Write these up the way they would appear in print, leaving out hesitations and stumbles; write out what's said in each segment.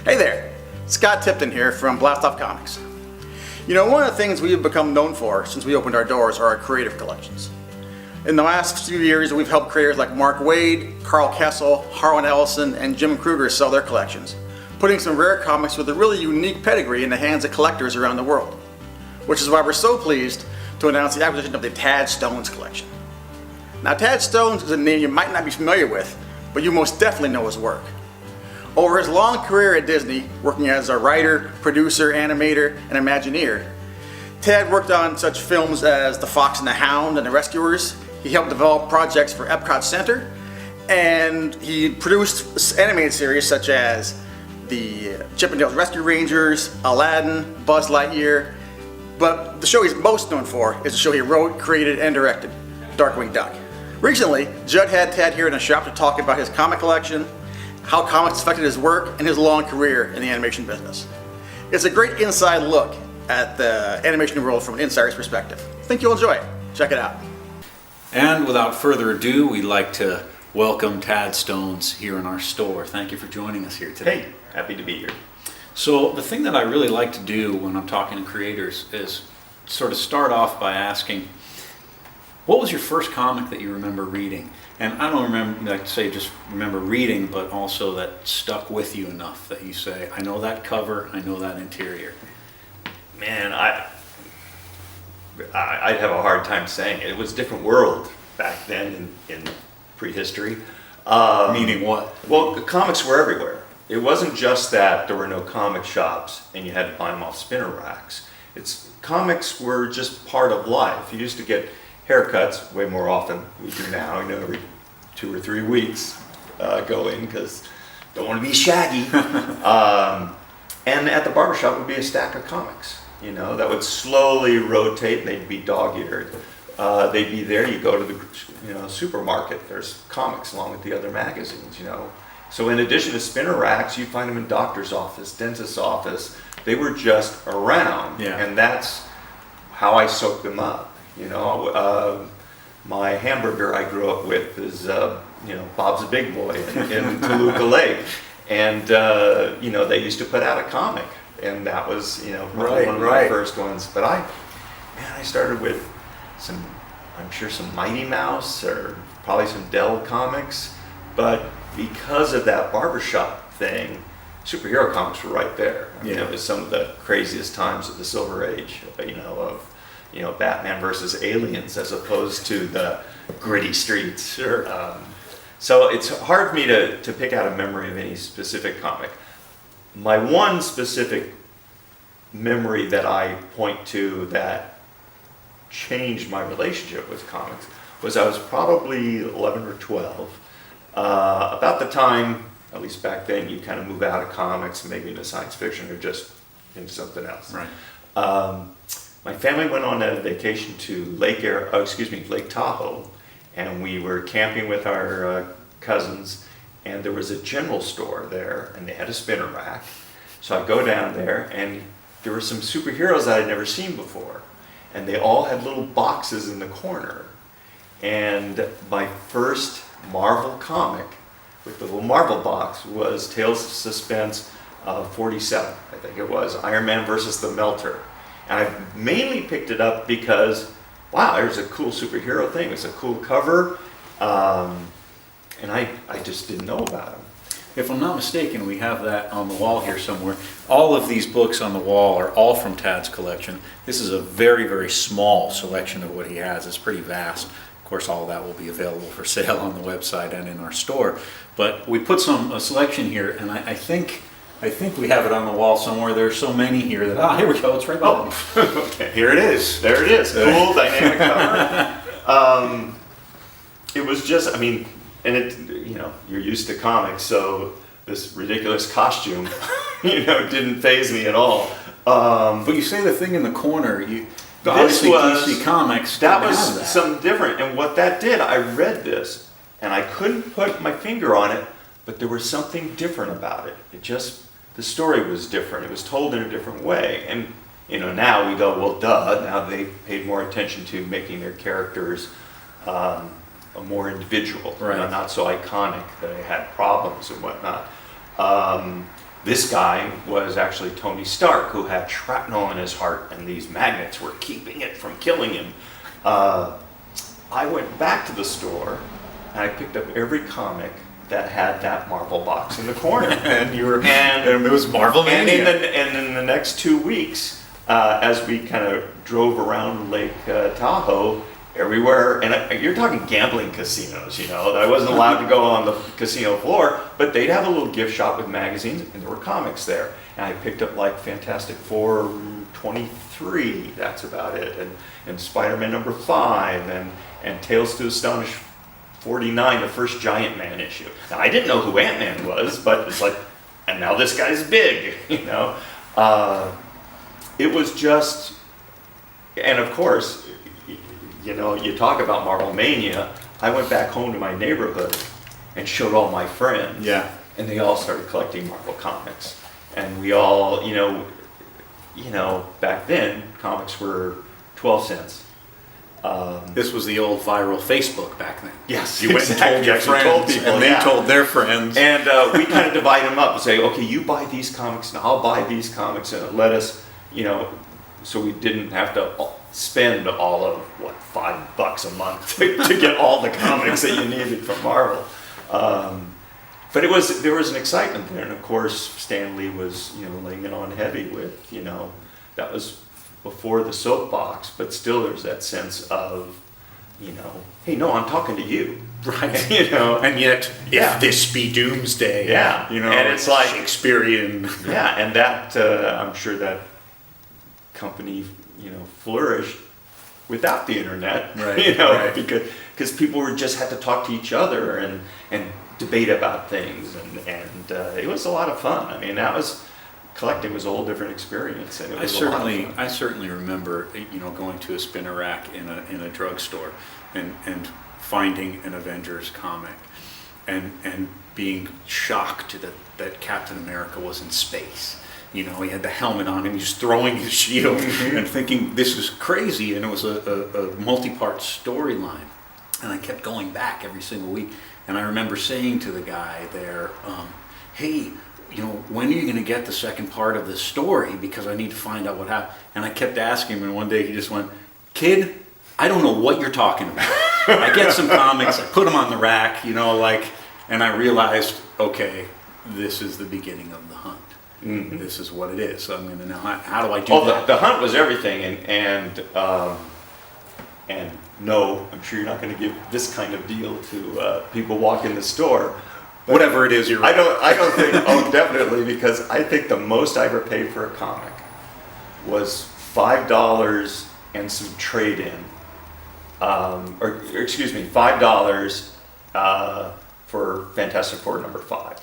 Hey there, Scott Tipton here from BLASTOFF Comics. You know, one of the things we have become known for since we opened our doors are our creative collections. In the last few years, we've helped creators like Mark Waid, Carl Kessel, Harlan Ellison, and Jim Kruger sell their collections, putting some rare comics with a really unique pedigree in the hands of collectors around the world. Which is why we're so pleased to announce the acquisition of the Tad Stones collection. Now, Tad Stones is a name you might not be familiar with, but you most definitely know his work. Over his long career at Disney, working as a writer, producer, animator, and Imagineer, Tad worked on such films as The Fox and the Hound and The Rescuers. He helped develop projects for Epcot Center, and he produced animated series such as the Chip 'n Dale's Rescue Rangers, Aladdin, Buzz Lightyear, but the show he's most known for is the show he wrote, created, and directed, Darkwing Duck. Recently, Judd had Tad here in the shop to talk about his comic collection, how comics affected his work, and his long career in the animation business. It's a great inside look at the animation world from an insider's perspective. I think you'll enjoy it. Check it out. And without further ado, we'd like to welcome Tad Stones here in our store. Thank you for joining us here today. Hey, happy to be here. So the thing that I really like to do when I'm talking to creators is sort of start off by asking, what was your first comic that you remember reading? And I don't remember, like say, just remember reading, but also that stuck with you enough that you say, I know that cover, I know that interior. Man, I'd have a hard time saying it. It was a different world back then in prehistory. Meaning what? Well, the comics were everywhere. It wasn't just that there were no comic shops and you had to buy them off spinner racks. Comics were just part of life. You used to get haircuts way more often than we do now. You know, every 2 or 3 weeks go in because don't want to be shaggy. And at the barbershop would be a stack of comics, you know, that would slowly rotate and they'd be dog-eared. They'd be there, you go to the supermarket, there's comics along with the other magazines, you know. So in addition to spinner racks, you'd find them in doctor's office, dentist's office. They were just around, and that's how I soaked them up. You know, my hamburger I grew up with is, Bob's a Big Boy in Toluca Lake. And, they used to put out a comic. And that was, one of my first ones. But I started with some Mighty Mouse or probably some Dell comics. But because of that barbershop thing, superhero comics were right there. I mean, it was some of the craziest times of the Silver Age, of Batman versus aliens as opposed to the gritty streets. Sure. So it's hard for me to pick out a memory of any specific comic. My one specific memory that I point to that changed my relationship with comics was I was probably 11 or 12. About the time, at least back then, you kind of move out of comics, maybe into science fiction or just into something else. Right. My family went on a vacation to Lake Tahoe, and we were camping with our cousins, and there was a general store there, and they had a spinner rack. So I go down there, and there were some superheroes that I'd never seen before, and they all had little boxes in the corner. And my first Marvel comic with the little Marvel box was Tales of Suspense 47, I think it was, Iron Man versus the Melter. And I mainly picked it up because, wow, there's a cool superhero thing. It's a cool cover, and I just didn't know about them. If I'm not mistaken, we have that on the wall here somewhere. All of these books on the wall are all from Tad's collection. This is a very, very small selection of what he has. It's pretty vast. Of course, all of that will be available for sale on the website and in our store. But we put a selection here, and I think we have it on the wall somewhere. There's so many here that, here we go, it's right there. Oh, okay. Here it is. There it is. Cool, dynamic cover. It was just, and it, you're used to comics, so this ridiculous costume, didn't faze me at all. But you say the thing in the corner, obviously DC Comics. That was something different, and what that did, I read this, and I couldn't put my finger on it, but there was something different about it. The story was different. It was told in a different way, and now we go, well, duh. Now they paid more attention to making their characters more individual, right. Not so iconic that they had problems and whatnot. This guy was actually Tony Stark, who had shrapnel in his heart, and these magnets were keeping it from killing him. I went back to the store, and I picked up every comic that had that Marvel box in the corner. And it was Marvel Mania. And in the next 2 weeks, as we kind of drove around Lake Tahoe, everywhere, and you're talking gambling casinos, you know, that I wasn't allowed to go on the casino floor, but they'd have a little gift shop with magazines, and there were comics there. And I picked up like Fantastic Four 23, that's about it, and Spider-Man number 5, and Tales to Astonish 49, the first Giant Man issue. Now, I didn't know who Ant-Man was, but it's like, and now this guy's big, you know. It was just, and of course, you know, you talk about Marvel Mania. I went back home to my neighborhood and showed all my friends. Yeah. And they all started collecting Marvel comics. And we all, you know, back then, comics were 12 cents. This was the old viral Facebook back then. Yes, You went and told your exactly. friends, People, and they yeah. told their friends. And we kind of divide them up and say, okay, you buy these comics and I'll buy these comics, and let us, you know, so we didn't have to spend all of, what, $5 a month to get all the comics that you needed from Marvel. But there was an excitement there, and of course Stan Lee was, you know, laying it on heavy with, you know, that was before the soapbox, but still there's that sense of, you know, hey, no, I'm talking to you. Right. You know, And yet, Yeah. if this be doomsday, Yeah. you know, And it's like- Shakespearean. yeah, and that I'm sure that company, you know, flourished without the internet, Right, you know, right. because people were just had to talk to each other and debate about things, and it was a lot of fun. I mean, collecting was a whole different experience, and it was a lot of fun. I certainly remember, you know, going to a spinner rack in a drugstore and finding an Avengers comic and being shocked that Captain America was in space. You know, he had the helmet on and he was throwing his shield and thinking, this is crazy. And it was a multi-part storyline. And I kept going back every single week. And I remember saying to the guy there, hey, you know, when are you going to get the second part of this story? Because I need to find out what happened. And I kept asking him, and one day he just went, kid, I don't know what you're talking about. I get some comics, I put them on the rack, you know, like, and I realized, okay, this is the beginning of the hunt. Mhm. This is what it is. So I'm going to know, how do I do Oh, that? the hunt was everything, and no, I'm sure you're not going to give this kind of deal to people walking the store. But Whatever it is you're I don't think, oh, definitely, because I think the most I ever paid for a comic was $5 and some trade-in, or excuse me, $5 for Fantastic Four number 5.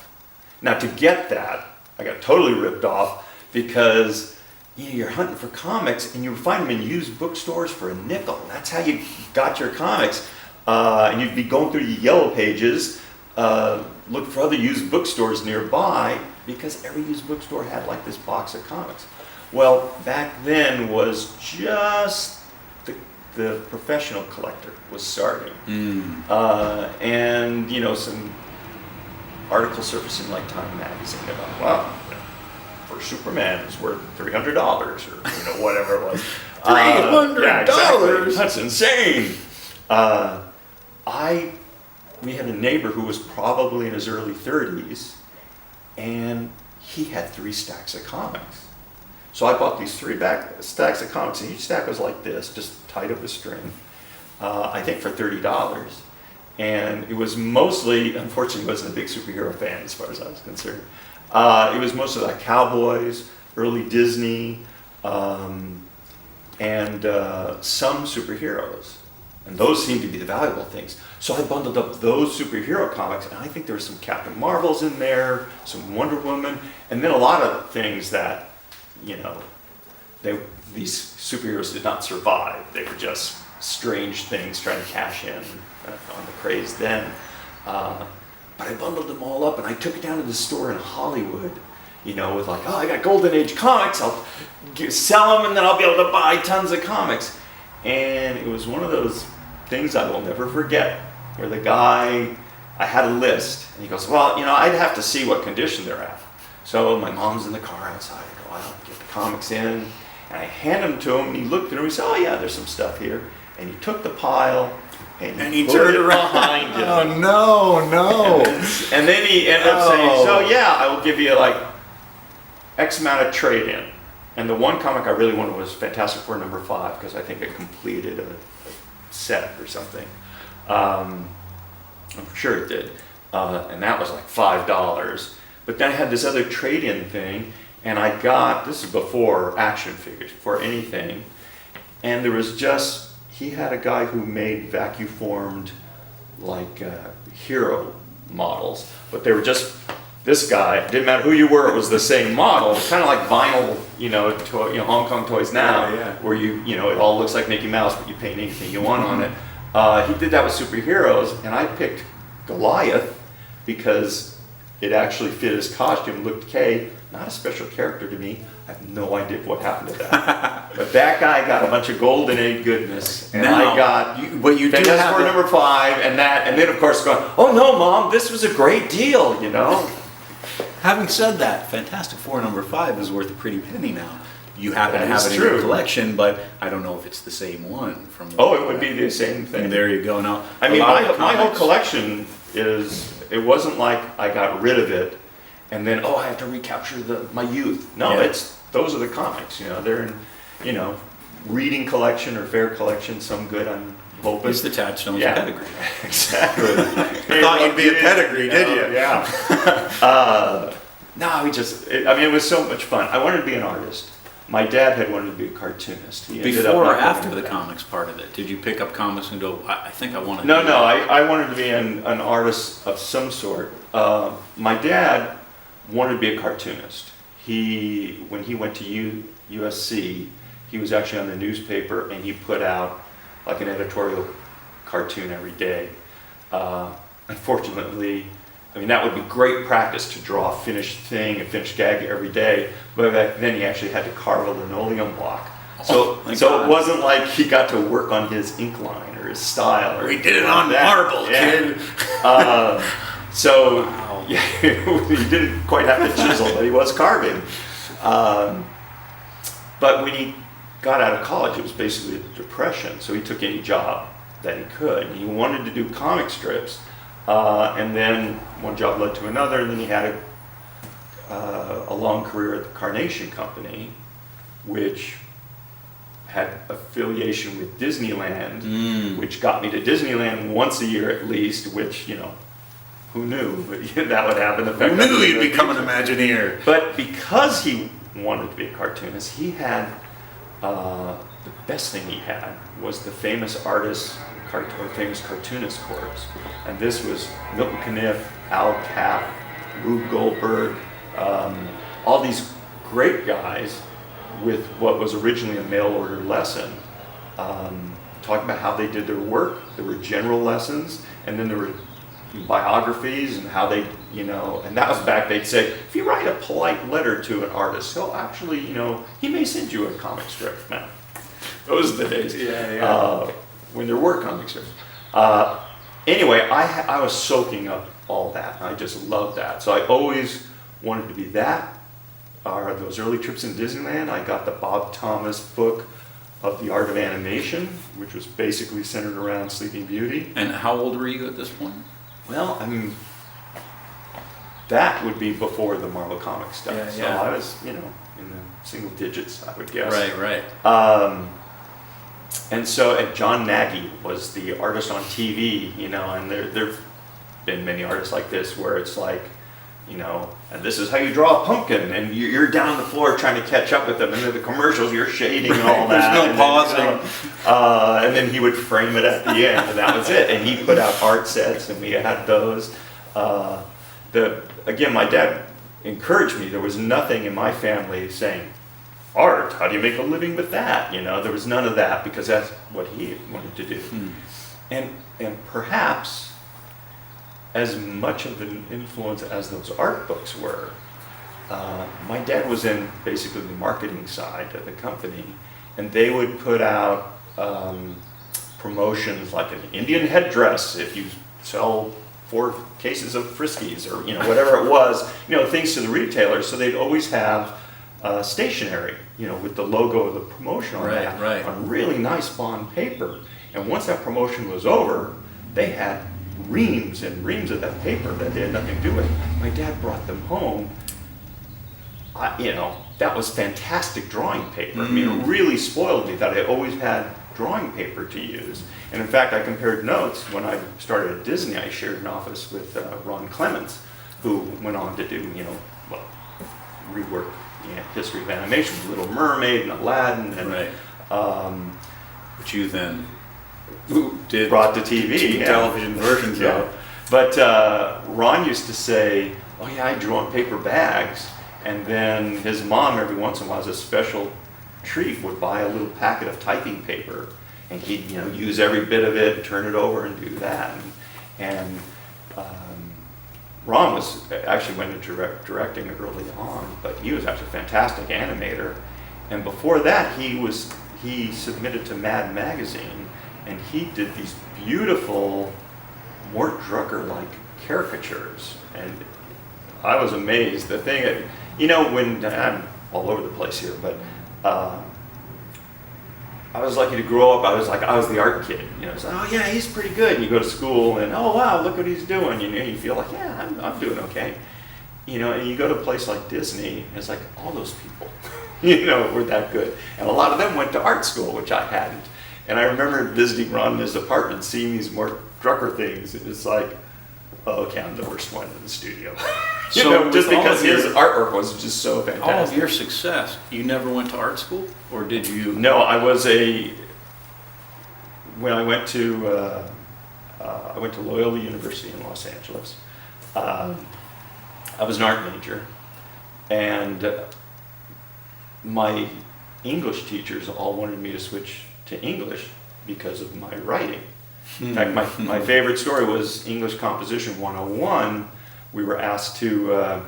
Now, to get that, I got totally ripped off because you're hunting for comics and you would find them in used bookstores for a nickel. That's how you got your comics. And you'd be going through your yellow pages, look for other used bookstores nearby, because every used bookstore had like this box of comics. Well, back then was just the professional collector was starting. And, you know, some articles surfacing like Time Magazine about, wow, for Superman is worth $300 or, you know, whatever it was. $300? Yeah, exactly. That's insane. We had a neighbor who was probably in his early 30s, and he had 3 stacks of comics. So I bought these 3 stacks of comics, and each stack was like this, just tied up with string, I think for $30. And it was mostly, unfortunately, he wasn't a big superhero fan as far as I was concerned. It was mostly like cowboys, early Disney, and some superheroes. And those seemed to be the valuable things. So I bundled up those superhero comics, and I think there were some Captain Marvels in there, some Wonder Woman, and then a lot of things that, you know, these superheroes did not survive. They were just strange things trying to cash in on the craze then. But I bundled them all up, and I took it down to the store in Hollywood, you know, with like, oh, I got Golden Age comics, I'll sell them, and then I'll be able to buy tons of comics. And it was one of those things I will never forget, where the guy, I had a list, and he goes, well, you know, I'd have to see what condition they're at. So my mom's in the car outside. I go out, get the comics in, and I hand them to him. And he looked at him. He said, "Oh yeah, there's some stuff here." And he took the pile and he turned it behind him. Oh no! And then he ended up saying, "So yeah, I will give you like X amount of trade-in." And the one comic I really wanted was Fantastic Four #5 because I think it completed a set or something. I'm sure it did. And that was like $5. But then I had this other trade-in thing, and I got, this is before action figures, before anything, and there was just, he had a guy who made vacuum-formed like hero models, but they were just, this guy, didn't matter who you were, it was the same model, kind of like vinyl, Hong Kong toys now, where it all looks like Mickey Mouse, but you paint anything you want on it. He did that with superheroes, and I picked Goliath because it actually fit his costume, looked okay, not a special character to me. I have no idea what happened to that. But that guy got a bunch of golden egg goodness, and I got Fantastic Four #5, and then of course going, "Oh no, Mom, this was a great deal," Having said that, Fantastic Four #5 is worth a pretty penny now. You happen to That have is it in true. your collection, but I don't know if it's the same one from. Oh, it would be the same thing. And there you go. Now, I mean, a lot of my whole comics- collection it wasn't like I got rid of it and then, I have to recapture my youth. No, Yeah. those are the comics, they're in, reading collection or fair collection, some good, I'm hoping. It's the Tadstone's Yeah. pedigree. Exactly. Thought you'd be a pedigree, did you? Yeah. No, it was so much fun. I wanted to be an artist. My dad had wanted to be a cartoonist. He ended up Before or not after going the that. comics part of it? Did you pick up comics and go, I think I want to No, do no, that? I wanted to be an artist of some sort. My dad wanted to be a cartoonist. When he went to USC, he was actually on the newspaper and he put out like an editorial cartoon every day. Unfortunately, that would be great practice to draw a finished thing, a finished gag every day, but back then he actually had to carve a linoleum block. So it wasn't like he got to work on his ink line or his style. We did it on marble, kid. So Wow. yeah, he didn't quite have to chisel, but he was carving. But when he got out of college, it was basically a depression, so he took any job that he could. He wanted to do comic strips, and then one job led to another, and then he had a long career at the Carnation Company, which had affiliation with Disneyland, which got me to Disneyland once a year at least, which, who knew? But that would happen. Who knew you'd become an Imagineer? But because he wanted to be a cartoonist, he had, the best thing he had was the famous famous cartoonist corps. And this was Milton Caniff, Al Capp, Rube Goldberg, all these great guys with what was originally a mail order lesson, talking about how they did their work. There were general lessons, and then there were biographies and how they, and that was back, they'd say, if you write a polite letter to an artist, he'll actually, he may send you a comic strip. Man, those are the days. When there were comic strips. Anyway, I was soaking up all that. I just loved that. So I always wanted to be that. Those early trips in Disneyland, I got the Bob Thomas book of The Art of Animation, which was basically centered around Sleeping Beauty. And how old were you at this point? Well, that would be before the Marvel Comics stuff. Yeah, so yeah. I was, in the single digits, I would guess. Right. And John Nagy was the artist on TV, and there've been many artists like this where it's like, and this is how you draw a pumpkin, and you're down the floor trying to catch up with them, and then the commercials, you're shading and all that. There's no pausing. And then he would frame it at the end, and that was it. And he put out art sets, and we had those. Again, my dad encouraged me. There was nothing in my family saying, art, how do you make a living with that? There was none of that, because that's what he wanted to do. And perhaps as much of an influence as those art books were, my dad was in basically the marketing side of the company, and they would put out promotions like an Indian headdress if you sell 4 cases of Friskies or, whatever it was, things to the retailer. So they'd always have stationery, with the logo of the promotion on that, Right. on really nice bond paper. And once that promotion was over, they had reams and reams of that paper that they had nothing to do with. My dad brought them home. That was fantastic drawing paper. I mean, it really spoiled me that I always had drawing paper to use. And in fact, I compared notes. When I started at Disney, I shared an office with Ron Clements, who went on to do, rework history of animation, Little Mermaid and Aladdin. And, Right. Which you then did brought to TV. television versions Yeah. of. But Ron used to say, oh yeah, I drew on paper bags. And then his mom, every once in a while, as a special treat, would buy a little packet of typing paper. And he'd, use every bit of it, turn it over and do that. And Ron actually went into directing early on, but he was actually a fantastic animator. And before that, he submitted to Mad Magazine, and he did these beautiful Mort Drucker-like caricatures. And I was amazed. The thing, when I'm all over the place here, but I was lucky to grow up. I was the art kid. It's like, oh yeah, he's pretty good. And you go to school and, oh wow, look what he's doing. You feel like, yeah, I'm doing okay. And you go to a place like Disney, and it's like all those people, were that good. And a lot of them went to art school, which I hadn't. And I remember visiting Ron in his apartment, seeing these Mort Drucker things. It's like, oh, okay, I'm the worst one in the studio. Just because his artwork was just so fantastic. All of your success, you never went to art school, or did you? No, when I went to Loyola University in Los Angeles. I was an art major, and my English teachers all wanted me to switch to English because of my writing. In fact, my favorite story was English Composition 101. We were asked to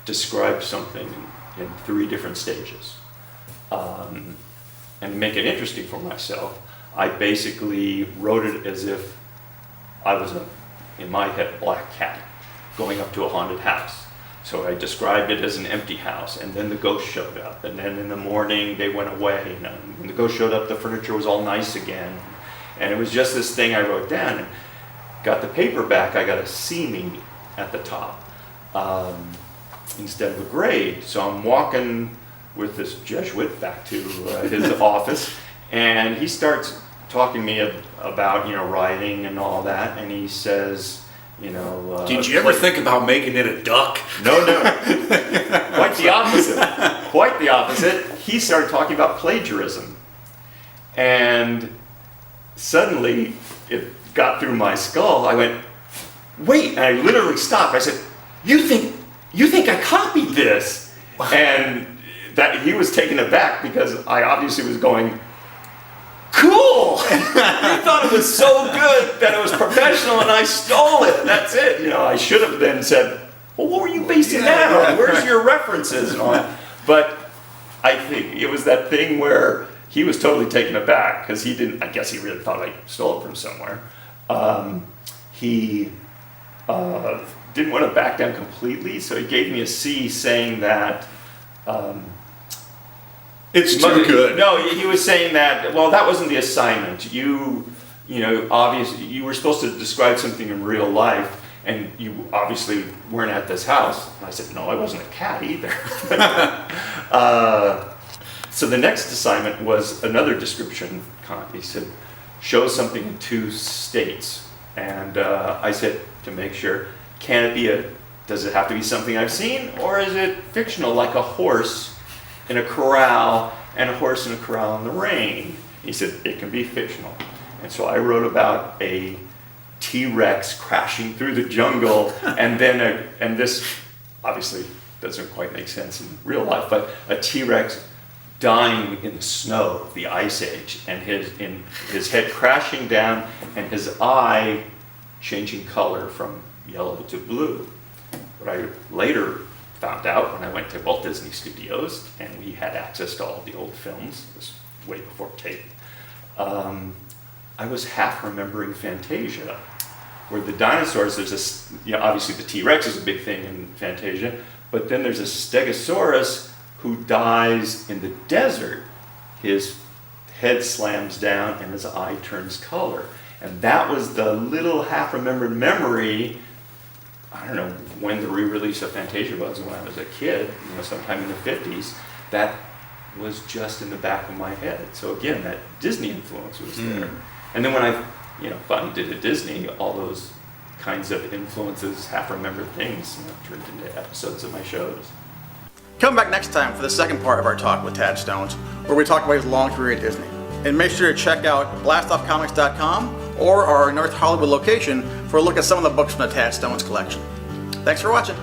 describe something in 3 different stages. And to make it interesting for myself, I basically wrote it as if I was, in my head, a black cat going up to a haunted house. So I described it as an empty house, and then the ghost showed up, and then in the morning they went away, and when the ghost showed up, the furniture was all nice again. And it was just this thing I wrote down, and got the paper back, I got a C at the top instead of a grade. So I'm walking with this Jesuit back to his office, and he starts talking to me about writing and all that, and he says, Did you ever think about making it a duck? No. Quite the opposite. Quite the opposite. He started talking about plagiarism. And suddenly it got through my skull. I went, wait, and I literally stopped. I said, you think I copied this? And that he was taken aback because I obviously was going, cool! He thought it was so good that it was professional and I stole it. That's it. I should have then said, well, what were you basing that on? Where's your references and all that? But I think it was that thing where he was totally taken aback because I guess he really thought I stole it from somewhere. He didn't want to back down completely, so he gave me a C saying that It's too good. No, he was saying that, well, that wasn't the assignment. Obviously, you were supposed to describe something in real life, and you obviously weren't at this house. And I said, no, I wasn't a cat either. So the next assignment was another description. He said, show something in 2 states. And I said, to make sure, does it have to be something I've seen, or is it fictional, like a horse in a corral and a horse in a corral in the rain? He said, it can be fictional. And so I wrote about a T-Rex crashing through the jungle, and this obviously doesn't quite make sense in real life, but a T-Rex dying in the snow of the Ice Age, and his head crashing down, and his eye changing color from yellow to blue. But I later found out when I went to Walt Disney Studios, and we had access to all the old films. It was way before tape. I was half remembering Fantasia, where the dinosaurs, there's this, obviously the T-Rex is a big thing in Fantasia, but then there's a Stegosaurus who dies in the desert. His head slams down and his eye turns color. And that was the little half-remembered memory, I don't know when the re-release of Fantasia was, when I was a kid, sometime in the 50s, that was just in the back of my head. So again, that Disney influence was there. And then when I finally did at Disney, all those kinds of influences, half-remembered things, turned into episodes of my shows. Come back next time for the second part of our talk with Tad Stones, where we talk about his long career at Disney. And make sure to check out blastoffcomics.com or our North Hollywood location for a look at some of the books from the Tad Stones collection. Thanks for watching.